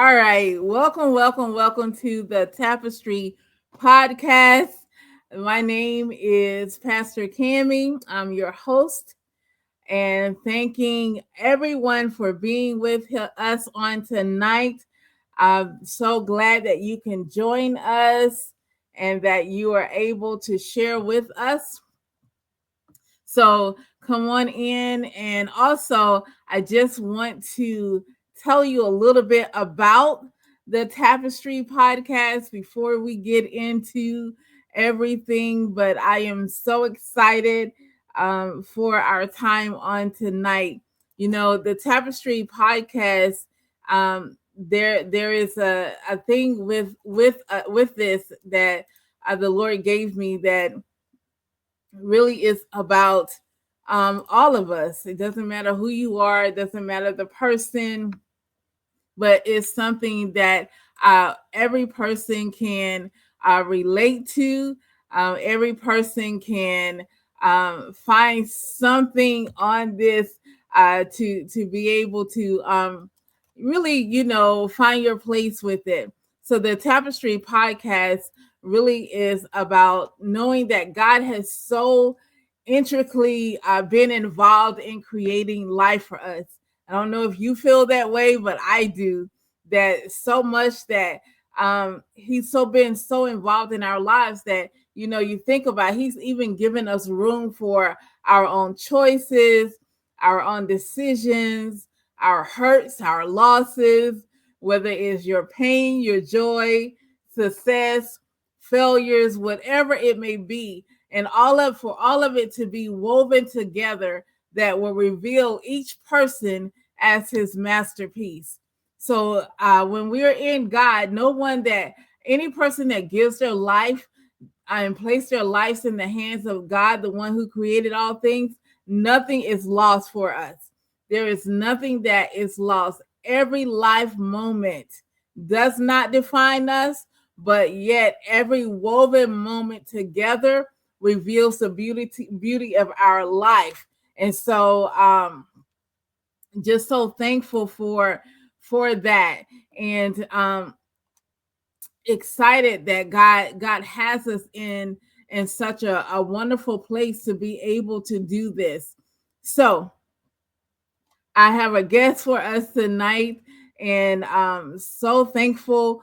All right. Welcome to the Tapestry podcast. My name is Pastor Kammie. I'm your host, and thanking everyone for being with us on tonight. I'm so glad that you can join us and that you are able to share with us. So come on in. And also, I just want to tell you a little bit about the Tapestry podcast before we get into everything. But I am so excited for our time on tonight. You know, the Tapestry podcast. There is a thing with this that the Lord gave me that really is about all of us. It doesn't matter who you are, it doesn't matter the person, but it's something that every person can relate to. Every person can find something on this to be able to really, find your place with it. So the Tapestry podcast really is about knowing that God has so intricately been involved in creating life for us. I don't know if you feel that way, but I do. That so much that he's so been so involved in our lives that you think about he's even given us room for our own choices, our own decisions, our hurts, our losses, whether it's your pain, your joy, success, failures, whatever it may be, and for all of it to be woven together that will reveal each person as his masterpiece. So when we're in God, any person that gives their life and place their lives in the hands of God, the one who created all things, nothing is lost for us. There is nothing that is lost. Every life moment does not define us, but yet every woven moment together reveals the beauty of our life. And so just so thankful for that, and excited that God has us in such a wonderful place to be able to do this. So I have a guest for us tonight, and so thankful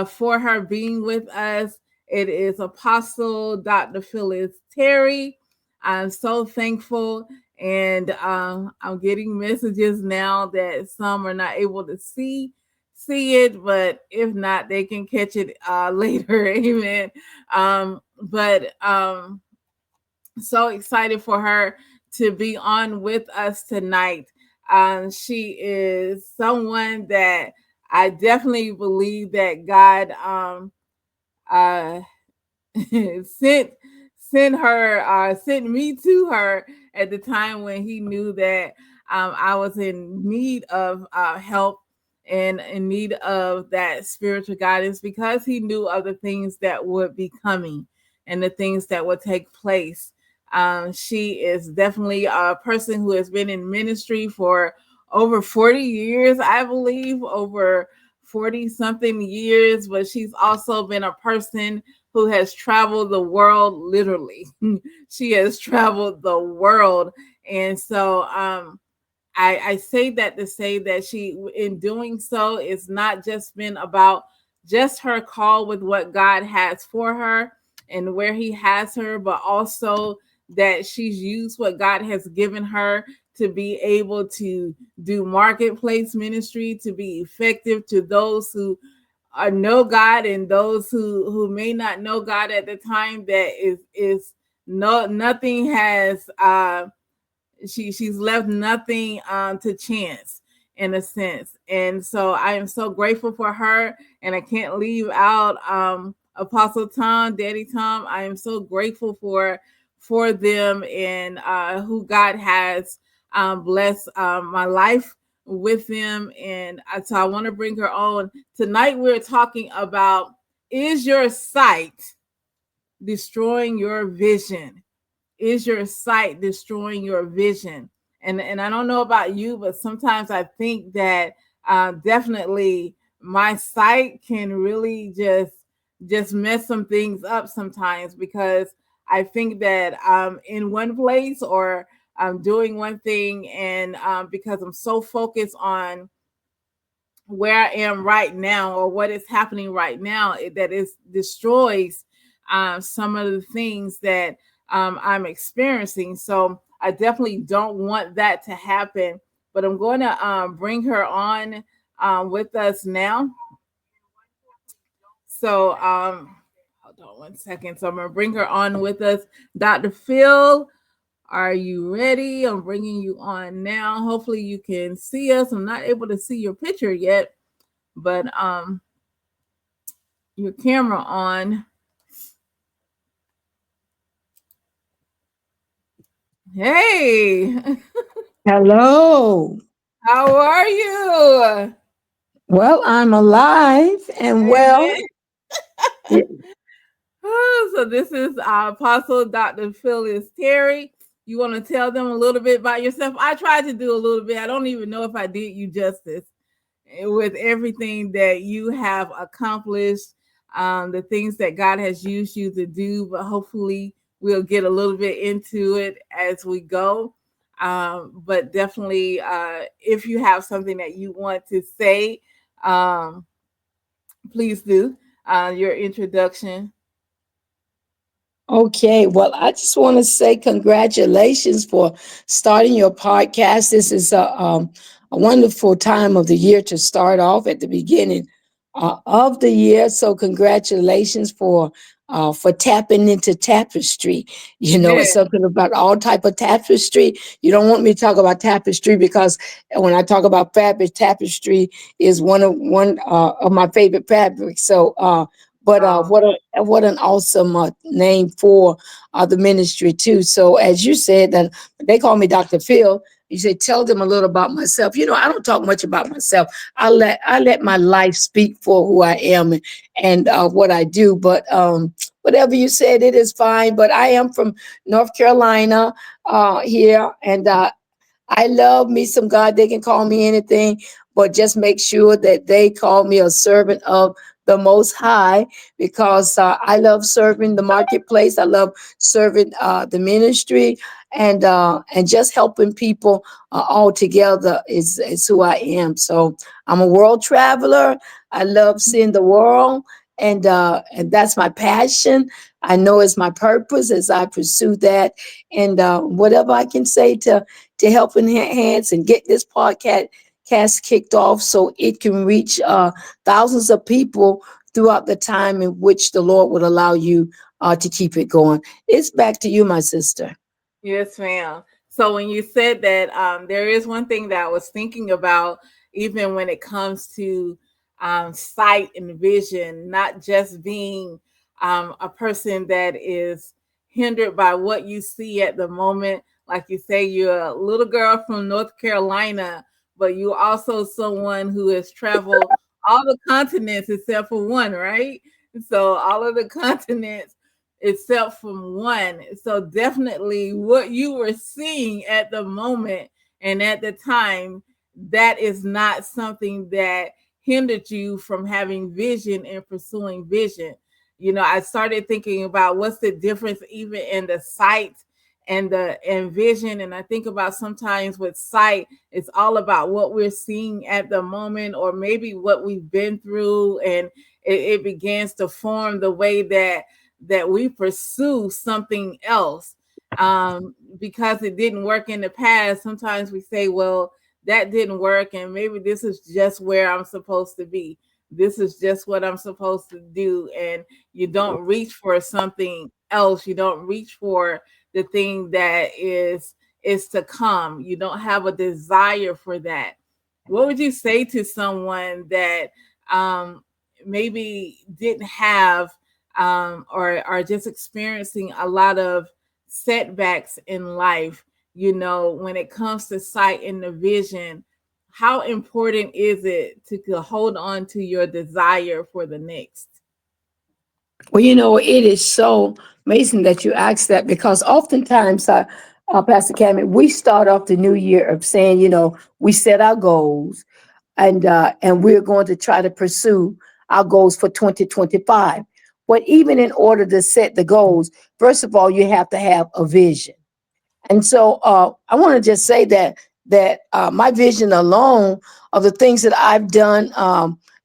for her being with us. It is Apostle Dr. Phyllis Terry. I'm so thankful, and I'm getting messages now that some are not able to see it, but if not, they can catch it later. Amen. But so excited for her to be on with us tonight. She is someone that I definitely believe that God uh, sent sent me to her at the time when He knew that I was in need of help and in need of that spiritual guidance, because He knew of the things that would be coming and the things that would take place. She is definitely a person who has been in ministry for over 40 years, I believe, over 40 something years, but she's also been a person who has traveled the world, literally. She has traveled the world. And so I say that to say that she, in doing so, it's not just been about just her call with what God has for her and where He has her, but also that she's used what God has given her to be able to do marketplace ministry, to be effective to those who know God and those who may not know God at the time. That is no nothing has she's left nothing to chance, in a sense. And so I am so grateful for her, and I can't leave out Apostle Tom, Daddy Tom. I am so grateful for them and who God has blessed my life with them. And so I want to bring her on tonight. We're talking about, is your sight destroying your vision? Is your sight destroying your vision? And I don't know about you, but sometimes I think that definitely my sight can really just mess some things up sometimes, because I think that I'm in one place, or I'm doing one thing, and because I'm so focused on where I am right now, or what is happening right now, that it destroys some of the things that I'm experiencing. So I definitely don't want that to happen. But I'm going to bring her on with us now. So hold on one second. So I'm going to bring her on with us. Dr. Phil, are you ready? I'm bringing you on now. Hopefully you can see us. I'm not able to see your picture yet, but your camera on. Hey, Hello. how are you? Well, I'm alive and well. Amen. y- So this is our Apostle Dr. Phyllis Terry. You want to tell them a little bit about yourself? I tried to do a little bit. I don't even know if I did you justice with everything that you have accomplished, the things that God has used you to do, but hopefully we'll get a little bit into it as we go. But definitely, if you have something that you want to say, um, please do your introduction. Okay. Well, I just want to say congratulations for starting your podcast. This is a wonderful time of the year to start off at the beginning of the year. So, congratulations for tapping into tapestry. You know, it's Yeah, something about all type of tapestry. You don't want me to talk about tapestry because when I talk about fabric, tapestry is one of my favorite fabrics. So, but um, what an awesome name for the ministry too. So as you said, that they call me Dr. Phil. You said tell them a little about myself. You know, I don't talk much about myself. I let my life speak for who I am and what I do. But whatever you said, it is fine. But I am from North Carolina here, and I love me some God. They can call me anything, but just make sure that they call me a servant of the Most High because I love serving the marketplace. I love serving the ministry and just helping people all together is who I am. So I'm a world traveler. I love seeing the world. And that's my passion. I know it's my purpose as I pursue that. And whatever I can say to help enhance and get this podcast cast kicked off so it can reach thousands of people throughout the time in which the Lord would allow you to keep it going. It's back to you, my sister. yes, ma'am. So when you said that, there is one thing that I was thinking about, even when it comes to sight and vision, not just being a person that is hindered by what you see at the moment. Like you say, you're a little girl from North Carolina, but you also someone who has traveled all the continents except for one, right? So all of the continents except from one. So definitely what you were seeing at the moment and at the time, that is not something that hindered you from having vision and pursuing vision. You know, I started thinking about what's the difference even in the sight and vision. And I think about sometimes with sight, it's all about what we're seeing at the moment, or maybe what we've been through, and it begins to form the way that we pursue something else, because it didn't work in the past. Sometimes we say, well, that didn't work, and maybe this is just where I'm supposed to be. This is just what I'm supposed to do. And you don't reach for something else. You don't reach for the thing that is to come. You don't have a desire for that. What would you say to someone that um, maybe didn't have, or are just experiencing a lot of setbacks in life, you know, when it comes to sight and the vision? How important is it to hold on to your desire for the next? Well, you know, it is so amazing that you asked that because oftentimes, Pastor Cameron, we start off the new year of saying, you know, we set our goals. and we're going to try to pursue our goals for 2025. But even in order to set the goals, first of all, you have to have a vision. And so I want to just say that my vision alone of the things that I've done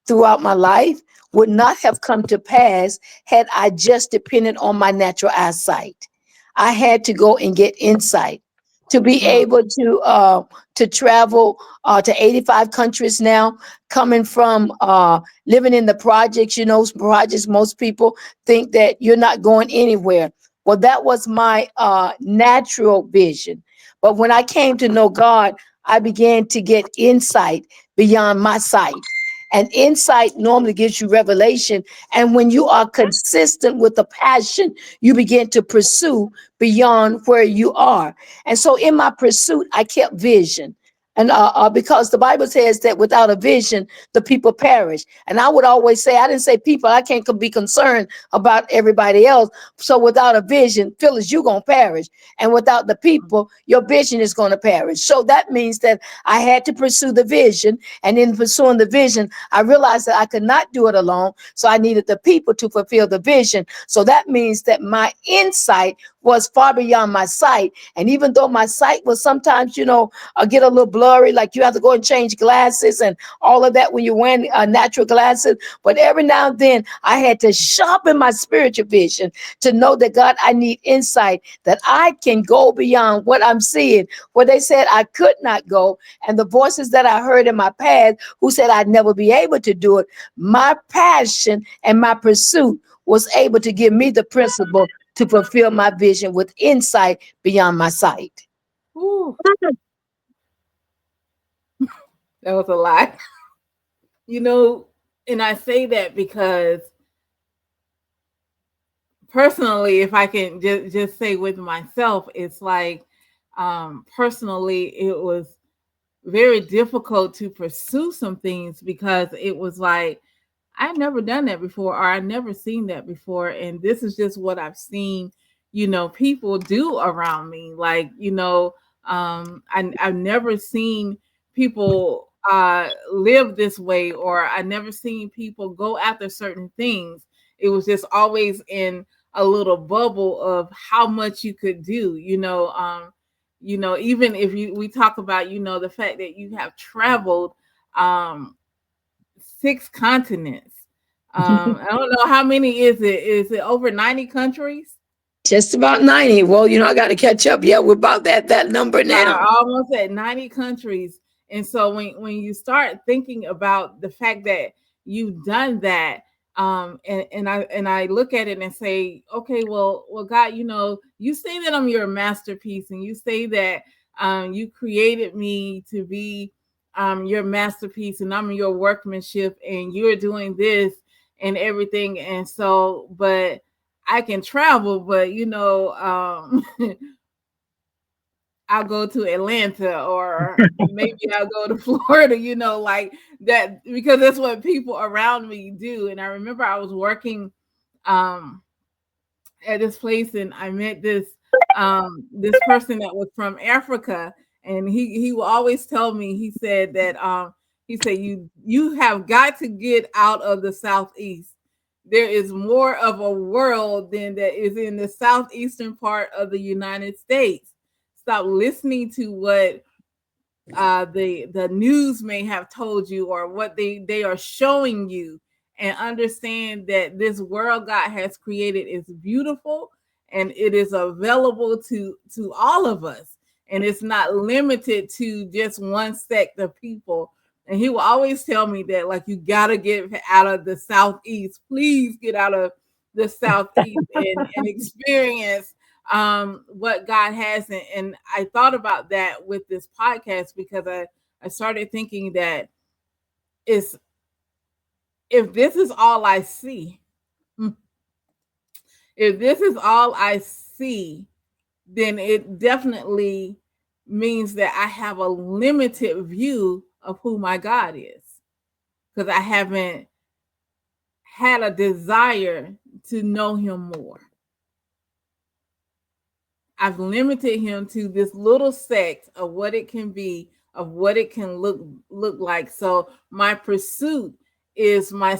throughout my life would not have come to pass had I just depended on my natural eyesight. I had to go and get insight to be Mm. able to travel to 85 countries now, coming from living in the projects. You know, projects, most people think that you're not going anywhere. Well, that was my natural vision. But when I came to know God, I began to get insight beyond my sight. And insight normally gives you revelation. And when you are consistent with the passion, you begin to pursue beyond where you are. And so in my pursuit, I kept vision. And because the Bible says that without a vision, the people perish. And I would always say, I didn't say people, I can't be concerned about everybody else. So without a vision, Phyllis, you're going to perish. And without the people, your vision is going to perish. So that means that I had to pursue the vision. And in pursuing the vision, I realized that I could not do it alone. So I needed the people to fulfill the vision. So that means that my insight was far beyond my sight. And even though my sight was sometimes, get a little blurry, like you have to go and change glasses and all of that when you're wearing natural glasses. But every now and then I had to sharpen my spiritual vision to know that God, I need insight, that I can go beyond what I'm seeing, where they said I could not go. And the voices that I heard in my past who said I'd never be able to do it, my passion and my pursuit was able to give me the principle to fulfill my vision with insight beyond my sight. Ooh, that was a lot. You know, and I say that because personally, if I can just say with myself, it's like personally it was very difficult to pursue some things because it was like I've never done that before, or I've never seen that before. And this is just what I've seen, people do around me. Like, I've never seen people live this way, or I never seen people go after certain things. It was just always in a little bubble of how much you could do, even if we talk about, the fact that you have traveled um 6 continents. I don't know how many is it? Is it over 90 countries? Just about 90. Well, I got to catch up. Yeah, we're about that number now. Almost at 90 countries. And so when you start thinking about the fact that you've done that, and I look at it and say, okay, well, God, you say that I'm your masterpiece, and you say that you created me to be your masterpiece, and I'm your workmanship, and you're doing this and everything. And so, but I can travel, but I'll go to Atlanta, or maybe I'll go to Florida, like that, because that's what people around me do. And I remember I was working um at this place, and I met this person that was from Africa, and he will always tell me, he said you have got to get out of the southeast. There is more of a world than that is in the southeastern part of the United States. Stop listening to what the news may have told you, or what they are showing you, and understand that this world God has created is beautiful, and it is available to all of us, and it's not limited to just one sect of people. And he will always tell me that, like, you got to get out of the southeast. Please get out of the southeast and experience what God has. And I thought about that with this podcast, because I started thinking that is if this is all I see, if this is all I see, then it definitely means that I have a limited view of who my God is, because I haven't had a desire to know him more. I've limited him to this little sect of what it can be, of what it can look like. So my pursuit is my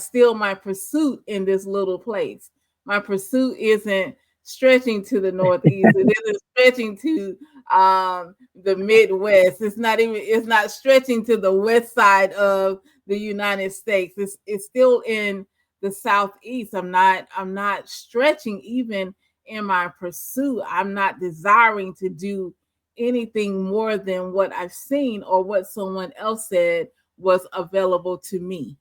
pursuit in this little place. My pursuit isn't stretching to the northeast. It isn't stretching to the Midwest. It's not stretching to the west side of the United States. It's still in the southeast. I'm not stretching even in my pursuit. I'm not desiring to do anything more than what I've seen or what someone else said was available to me.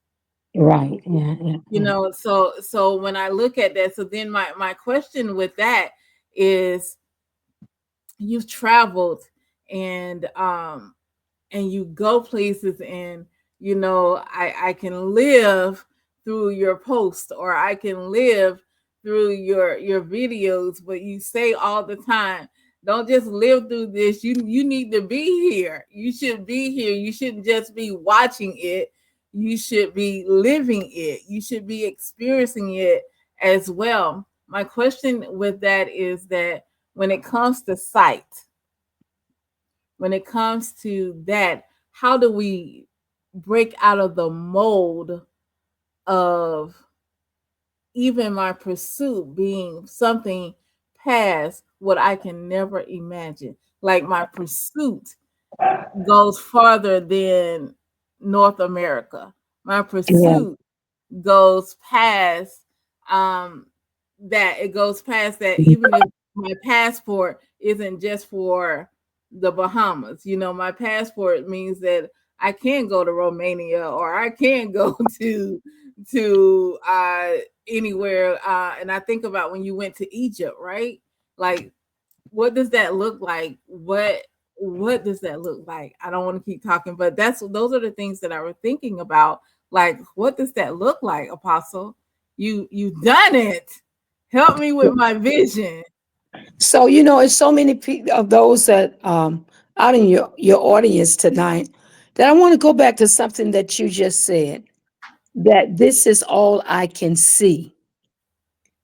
Right. Yeah. Yeah. You Yeah. know, so when I look at that, so then my question with that is, you've traveled and you go places, and I can live through your post, or I can live through your videos, but you say all the time, don't just live through this, you need to be here. You should be here. You shouldn't just be watching it. You should be living it. You should be experiencing it as well. My question with that is that when it comes to sight, when it comes to that, how do we break out of the mold of even my pursuit being something past what I can never imagine? Like my pursuit goes farther than North America. My Yeah. pursuit goes past um that. It goes past that, even if my passport isn't just for the Bahamas. My passport means that I can go to Romania, or I can go to anywhere. And I think about when you went to Egypt, right? Like, what does that look like? What does that look like? I don't want to keep talking, but those are the things that I was thinking about. Like, what does that look like, Apostle? You done it. Help me with my vision. So it's so many of those that out in your audience tonight, that I want to go back to something that you just said. That this is all I can see.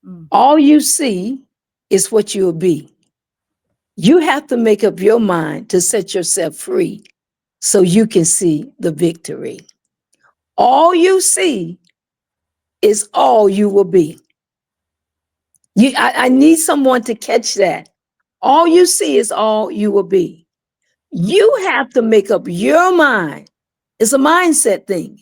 Mm, All you see is what you'll be. You have to make up your mind to set yourself free so you can see the victory. All you see is all you will be. I need someone to catch that. All you see is all you will be. You have to make up your mind. It's a mindset thing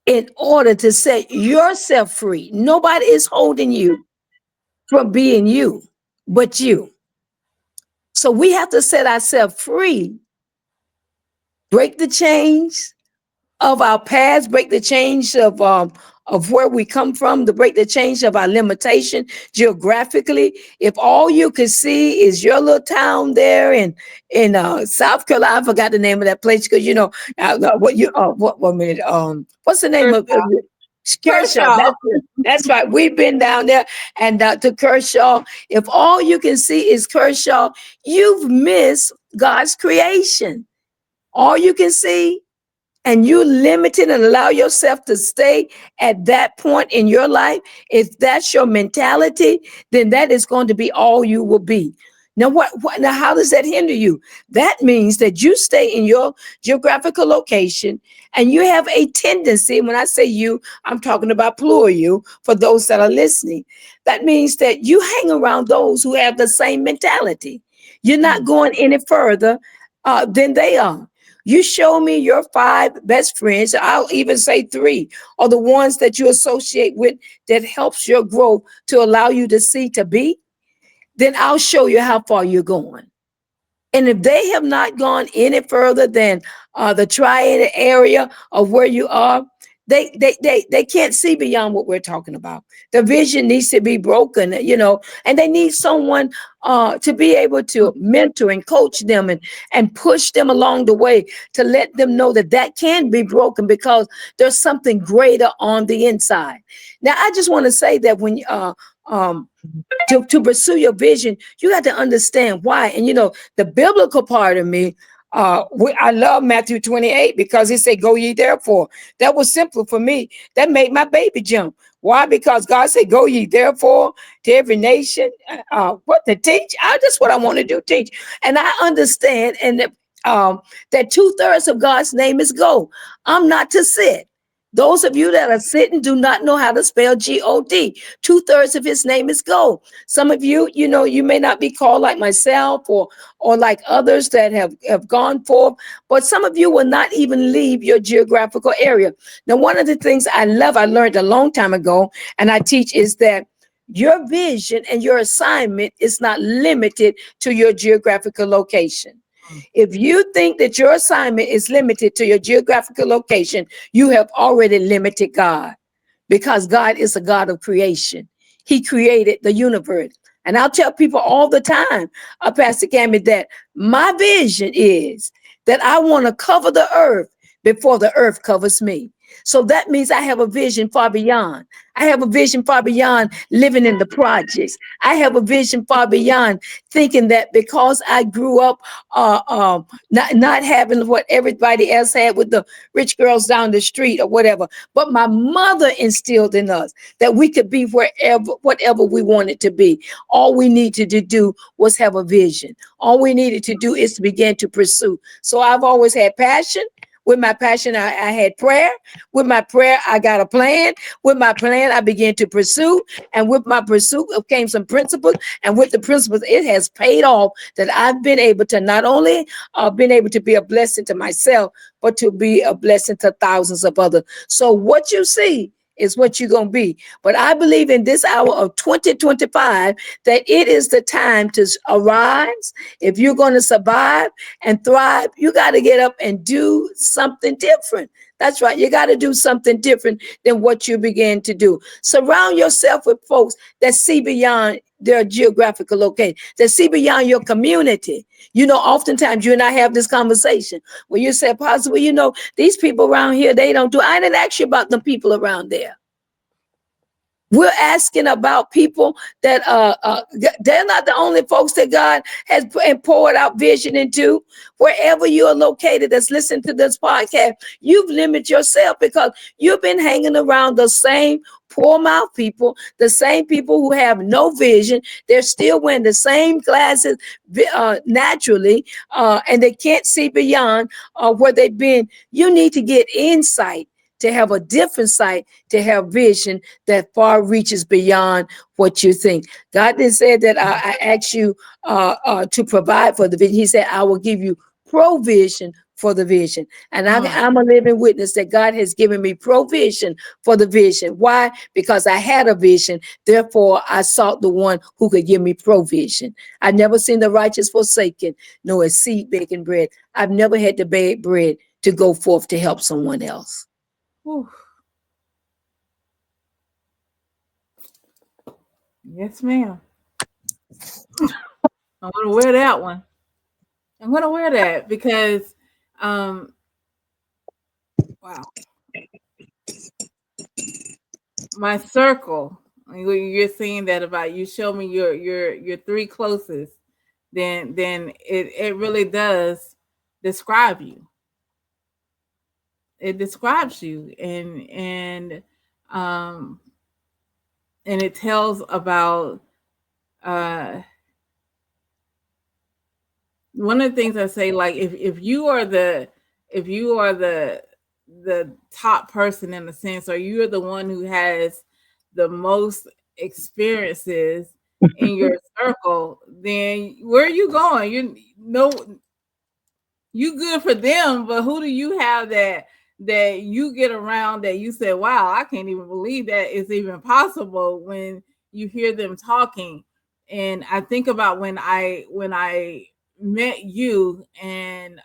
in order to set yourself free. Nobody is holding you from being you but you. So we have to set ourselves free, break the chains of our past, break the change of where we come from, to break the change of our limitation geographically. If all you can see is your little town there in South Carolina, I forgot the name of that place because what you what 1 minute what's the name of Kershaw. Kershaw? Kershaw. That's it. That's right. We've been down there and to Kershaw. If all you can see is Kershaw, you've missed God's creation. All you can see, and you limit it and allow yourself to stay at that point in your life, if that's your mentality, then that is going to be all you will be. Now, now, how does that hinder you? That means that you stay in your geographical location and you have a tendency, when I say you, I'm talking about plural you for those that are listening. That means that you hang around those who have the same mentality. You're not Mm, going any further than they are. You show me your 5 best friends, I'll even say 3, are the ones that you associate with that helps your growth to allow you to see to be, then I'll show you how far you're going. And if they have not gone any further than the triad area of where you are, they can't see beyond what we're talking about. The vision needs to be broken, and they need someone to be able to mentor and coach them and push them along the way to let them know that that can be broken because there's something greater on the inside. Now, I just want to say that when um, to pursue your vision, you got to understand why. And the biblical part of me, I love Matthew 28 because he said, "Go ye therefore." That was simple for me. That made my baby jump. Why? Because God said, "Go ye therefore to every nation." What to teach? That's what I want to do, teach. And I understand. And that 2/3 of God's name is go. I'm not to sit. Those of you that are sitting do not know how to spell God. 2/3 of his name is go. Some of you, you may not be called like myself or like others that have gone forth, but some of you will not even leave your geographical area. Now, one of the things I learned a long time ago, and I teach is that your vision and your assignment is not limited to your geographical location. If you think that your assignment is limited to your geographical location, you have already limited God, because God is a God of creation. He created the universe. And I'll tell people all the time, Pastor Kammie, that my vision is that I want to cover the earth before the earth covers me. So that means I have a vision far beyond. I have a vision far beyond living in the projects. I have a vision far beyond thinking that because I grew up not having what everybody else had with the rich girls down the street or whatever, but my mother instilled in us that we could be whatever we wanted to be. All we needed to do was have a vision. All we needed to do is to begin to pursue. So I've always had passion. With my passion, I had prayer. With my prayer, I got a plan. With my plan, I began to pursue. And with my pursuit came some principles. And with the principles, it has paid off that I've been able to not only been able to be a blessing to myself, but to be a blessing to thousands of others. So what you see is what you're going to be. But I believe in this hour of 2025 that it is the time to arise. If you're going to survive and thrive, you got to get up and do something different. That's right. You got to do something different than what you began to do. Surround yourself with folks that see beyond their geographical location, that see beyond your community. Oftentimes you and I have this conversation where you say, possible, these people around here, they don't do. I didn't ask you about the people around there. We're asking about people that they're not the only folks that God has poured out vision into. Wherever you are located that's listening to this podcast, you've limited yourself because you've been hanging around the same poor mouth people, the same people who have no vision. They're still wearing the same glasses naturally, and they can't see beyond where they've been. You need to get insight, to have a different sight, to have vision that far reaches beyond what you think. God didn't say that I asked you to provide for the vision. He said, I will give you provision for the vision. And I'm a living witness that God has given me provision for the vision. Why? Because I had a vision. Therefore, I sought the one who could give me provision. I've never seen the righteous forsaken, nor a seed baking bread. I've never had to bake bread to go forth to help someone else. Whew. Yes, ma'am. I'm gonna wear that one. I'm gonna wear that because, um, wow, my circle. You're saying that about you. Show me your three closest. Then it really does describe you. It describes you, um and it tells about uh one of the things I say, like if you are the top person in a sense, or you're the one who has the most experiences in your circle, then where are you going? You good for them, but who do you have that you get around that you say, wow, I can't even believe that it's even possible when you hear them talking. And I think about when I met you and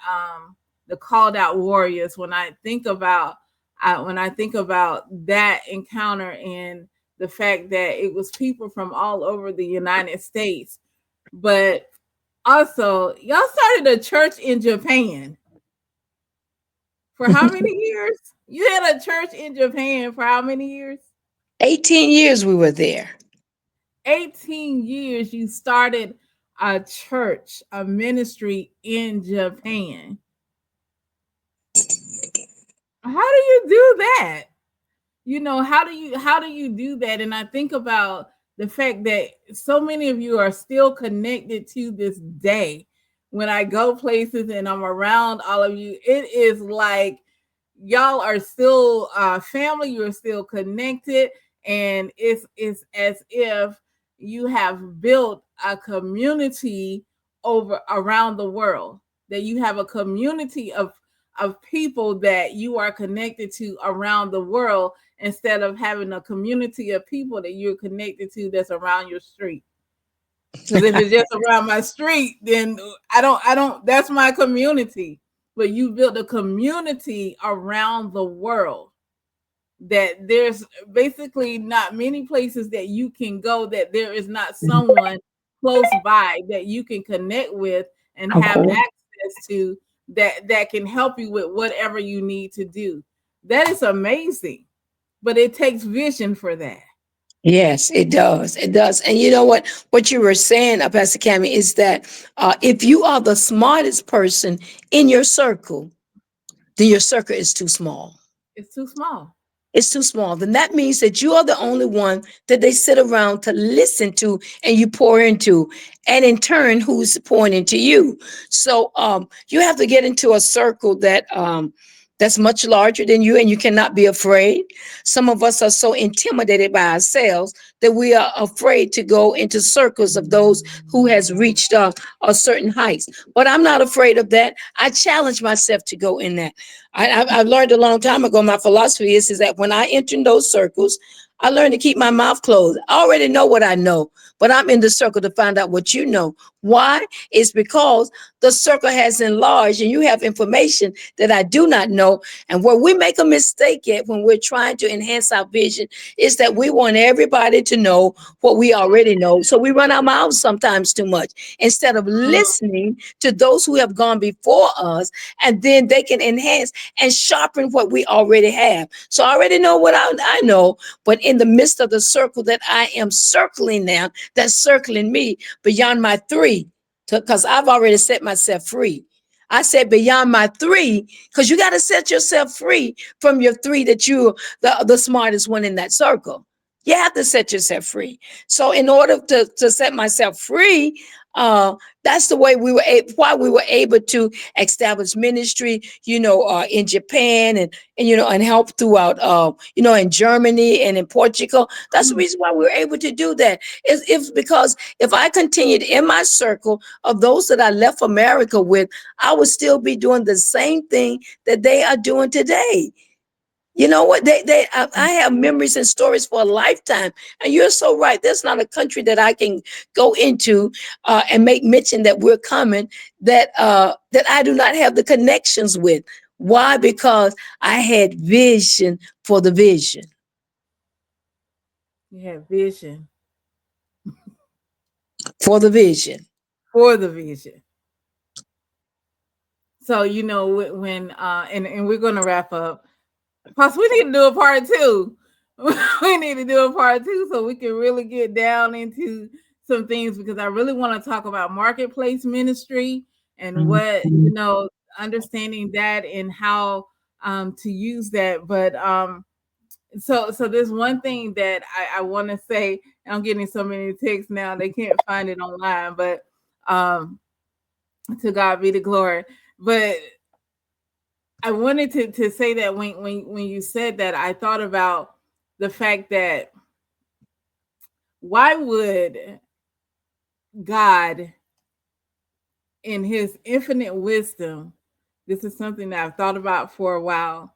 the called out warriors, when I think about that encounter and the fact that it was people from all over the United States, but also y'all started a church in Japan. For how many years? You had a church in Japan for how many years? 18 years we were there. 18 years you started a church, a ministry in Japan. How do you do that? How do you do that? And I think about the fact that so many of you are still connected to this day. when I go places and I'm around all of you, it is like y'all are still family, you're still connected, and it's as if you have built a community over around the world, that you have a community of people that you are connected to around the world, instead of having a community of people that you're connected to that's around your street. Because if it's just around my street, then I don't, that's my community. But you built a community around the world, that there's basically not many places that you can go that there is not someone close by that you can connect with and have Okay. access to, that can help you with whatever you need to do. That is amazing. But it takes vision for that. Yes, it does. It does. And you know what? What you were saying, Pastor Cami, is that if you are the smartest person in your circle, then your circle is too small. It's too small. It's too small. Then that means that you are the only one that they sit around to listen to and you pour into, and in turn, who's pouring into you. So you have to get into a circle that that's much larger than you, and you cannot be afraid. Some of us are so intimidated by ourselves that we are afraid to go into circles of those who has reached a certain heights. But I'm not afraid of that. I challenge myself to go in that. I've learned a long time ago. My philosophy is that when I enter in those circles, I learn to keep my mouth closed. I already know what I know, but I'm in the circle to find out what you know. Why? It's because the circle has enlarged and you have information that I do not know. And where we make a mistake at when we're trying to enhance our vision is that we want everybody to know what we already know. So we run our mouths sometimes too much instead of listening to those who have gone before us, and then they can enhance and sharpen what we already have. So I already know what I know, but in the midst of the circle that I am circling now, that's circling me beyond my three, because I've already set myself free. I said beyond my three, because you got to set yourself free from your three, that you're the smartest one in that circle. You have to set yourself free. So in order to set myself free, that's the way why we were able to establish ministry, in Japan, and and help throughout, in Germany and in Portugal. That's the reason why we were able to do that. Is if Because if I continued in my circle of those that I left America with, I would still be doing the same thing that they are doing today. You know what? I have memories and stories for a lifetime. And you're so right. There's not a country that I can go into and make mention that we're coming, that I do not have the connections with. Why? Because I had vision for the vision. You have vision For the vision. for the vision. So when and we're gonna wrap up. Plus, we need to do a part two. We need to do a part two so we can really get down into some things, because I really want to talk about marketplace ministry and what understanding that and how to use that. But so there's one thing that I want to say. I'm getting so many texts now, they can't find it online, but um to God be the glory. But I wanted to say that when you said that, I thought about the fact that why would God, in his infinite wisdom, this is something that I've thought about for a while,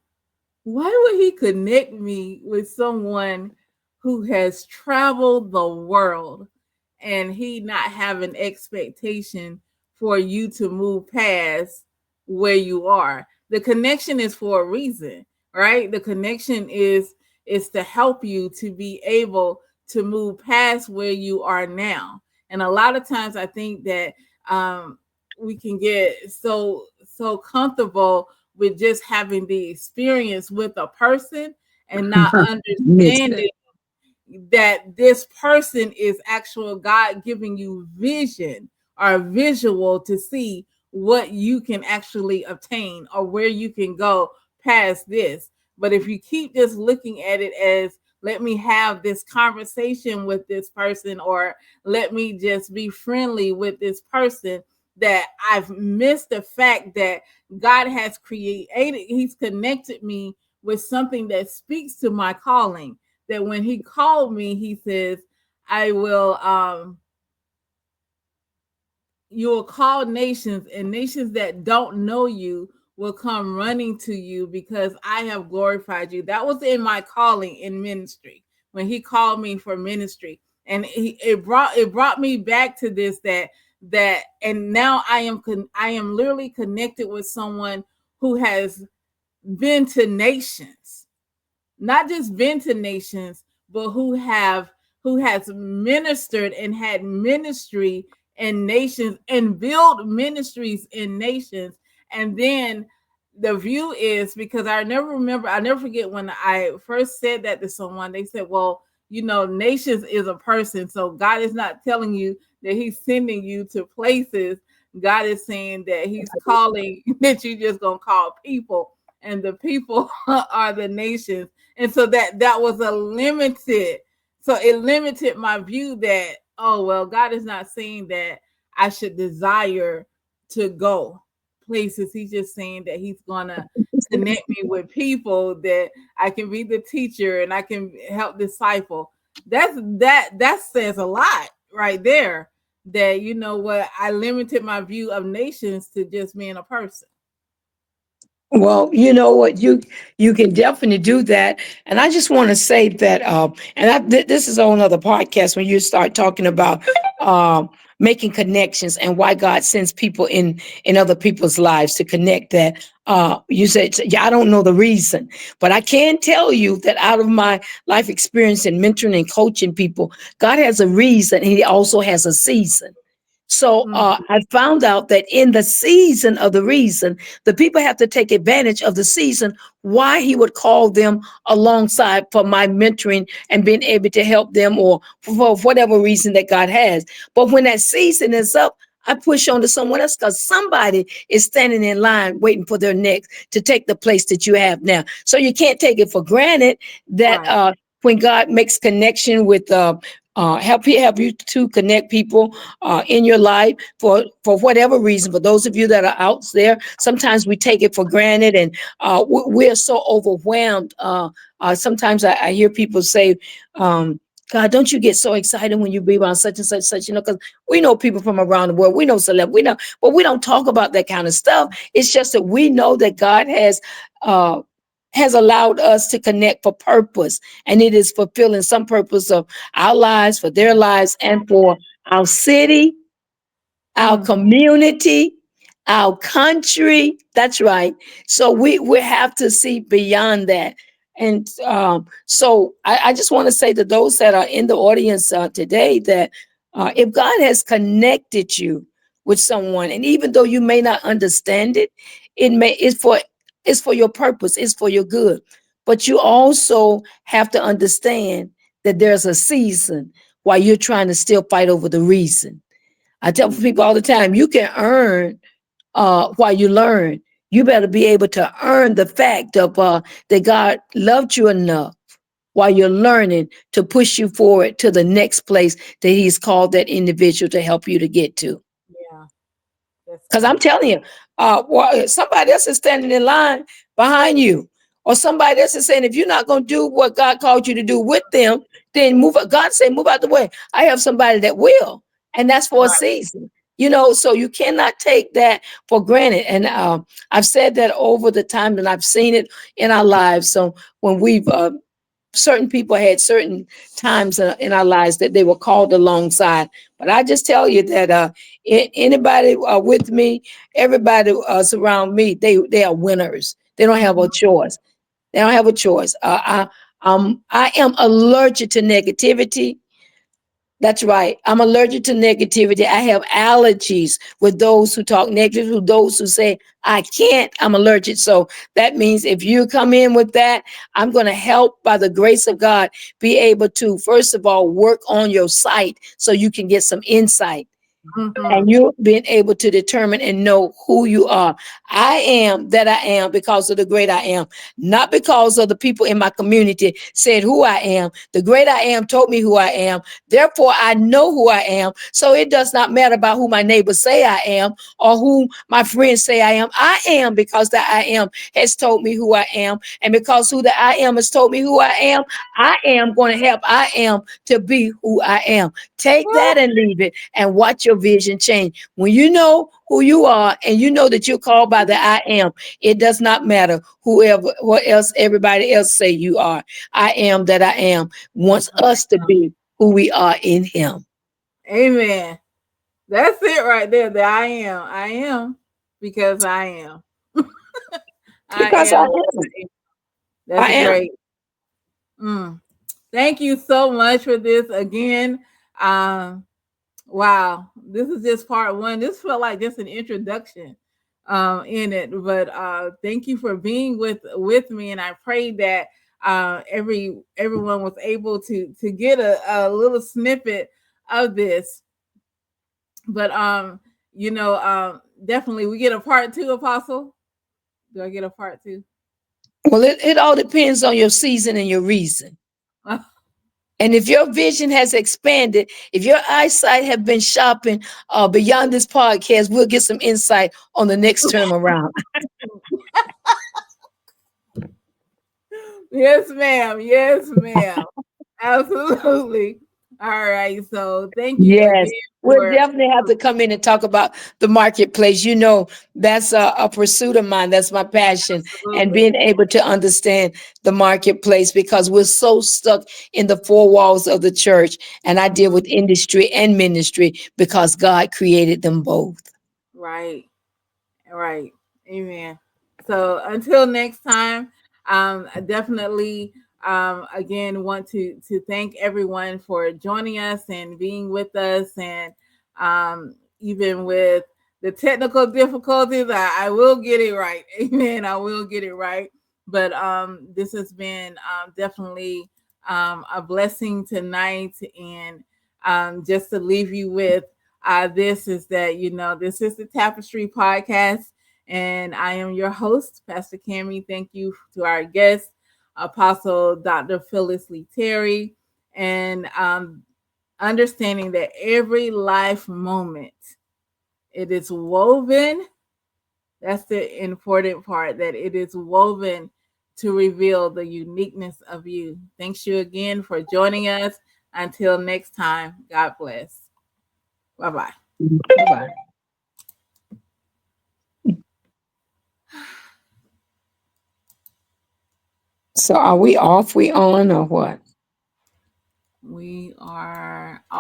why would he connect me with someone who has traveled the world and he not have an expectation for you to move past where you are? The connection is for a reason, right? The connection is to help you to be able to move past where you are now. And a lot of times I think that we can get so comfortable with just having the experience with a person and not Yes. understanding that this person is actual God giving you vision or visual to see what you can actually obtain or where you can go past this. But if you keep just looking at it as, let me have this conversation with this person, or let me just be friendly with this person, that I've missed the fact that God has created, He's connected me with something that speaks to my calling. That when He called me, He says, I will you will call nations, and nations that don't know you will come running to you because I have glorified you. That was in my calling in ministry when He called me for ministry. And it brought me back to this, that and now I am literally connected with someone who has been to nations, not just been to nations, but who has ministered and had ministry in nations and built ministries in nations. And then the view is, because I never forget when I first said that to someone. They said, well, nations is a person, so God is not telling you that He's sending you to places. God is saying that He's calling that you just gonna call people, and the people are the nations. And so that was a limited, so it limited my view that, oh well, God is not saying that I should desire to go places. He's just saying that He's gonna connect me with people that I can be the teacher and I can help disciple. That says a lot right there, that what, I limited my view of nations to just being a person. Well, you know what, you can definitely do that, and I just want to say that, this is on another podcast when you start talking about um, making connections and why God sends people in other people's lives to connect. That you said, yeah, I don't know the reason, but I can tell you that out of my life experience in mentoring and coaching people, God has a reason, and He also has a season. So Mm, I found out that in the season of the reason, the people have to take advantage of the season, why He would call them alongside for my mentoring and being able to help them, or for whatever reason that God has. But when that season is up, I push on to someone else because somebody is standing in line waiting for their next to take the place that you have now. So you can't take it for granted that right. when God makes connection with help you to connect people in your life for whatever reason. For those of you that are out there, sometimes we take it for granted, and we're so overwhelmed. Sometimes I hear people say, God, don't you get so excited when you be around such and such, such, because we know people from around the world, we know celeb, we know, but we don't talk about that kind of stuff. It's just that we know that God uh, has allowed us to connect for purpose, and it is fulfilling some purpose of our lives, for their lives, and for our city, our Mm, community, our country. That's right. So we have to see beyond that. And so I just want to say to those that are in the audience today that if God has connected you with someone, and even though you may not understand it, it's for your purpose, it's for your good. But you also have to understand that there's a season while you're trying to still fight over the reason. I tell people all the time, you can earn while you learn. You better be able to earn the fact of that God loved you enough while you're learning to push you forward to the next place that He's called that individual to help you to get to. yeah, that's Because I'm good. telling you, somebody else is standing in line behind you, or somebody else is saying, if you're not going to do what God called you to do with them, then move. God said, move out the way. I have somebody that will, and that's for a Right. season. So you cannot take that for granted. And I've said that over the time, and I've seen it in our lives. So when we've certain people had certain times in our lives that they were called alongside. But I just tell you that anybody with me, everybody around me, they are winners. They don't have a Mhm. choice. They don't have a choice. I am allergic to negativity. That's right. I'm allergic to negativity. I have allergies with those who talk negative, with those who say, I can't, I'm allergic. So that means if you come in with that, I'm going to help by the grace of God be able to, first of all, work on your sight so you can get some insight. and you being able to determine and know who you are. I am that I am because of the great I am, not because of the people in my community said who I am. The great I am told me who I am. Therefore, I know who I am. So it does not matter about who my neighbors say I am or who my friends say I am. I am because the I am has told me who I am. And because who the I am has told me who I am going to help I am to be who I am. Take that and leave it and watch your vision change. When you know who you are and you know that you're called by the I am, it does not matter whoever, what else everybody else say you are. I am that I am wants us to be who we are in him. Amen. That's it right there. The I am. I am because I am. I Because I am. am. That's I am. great. Mm. Thank you so much for this again. Um, wow, this is just part one. This felt like just an introduction in it, but thank you for being with me, and I pray that everyone was able to get a little snippet of this. But definitely we get a part two, Apostle. Do I get a part two? Well, it all depends on your season and your reason. And if your vision has expanded, if your eyesight have been sharpened beyond this podcast, we'll get some insight on the next term around. Yes, ma'am. Yes, ma'am. Absolutely. All right. So thank you Yes, again we'll for definitely have to come in and talk about the marketplace. You know, that's a pursuit of mine. That's my passion, and absolutely being able to understand the marketplace because we're so stuck in the four walls of the church. And I deal with industry and ministry because God created them both. right. Right. Amen. So until next time, I definitely again want to thank everyone for joining us and being with us, and even with the technical difficulties, I will get it right. Amen. I will get it right. But this has been definitely a blessing tonight, and just to leave you with this is that, this is the Tapestry Podcast, and I am your host, Pastor Kammie. Thank you to our guest, Apostle Dr. Phyllis Lee Terry, and understanding that every life moment, it is woven. That's the important part, that it is woven to reveal the uniqueness of you. Thanks you again for joining us. Until next time, God bless. Bye bye. Bye-bye. So are we off? We on or what? We are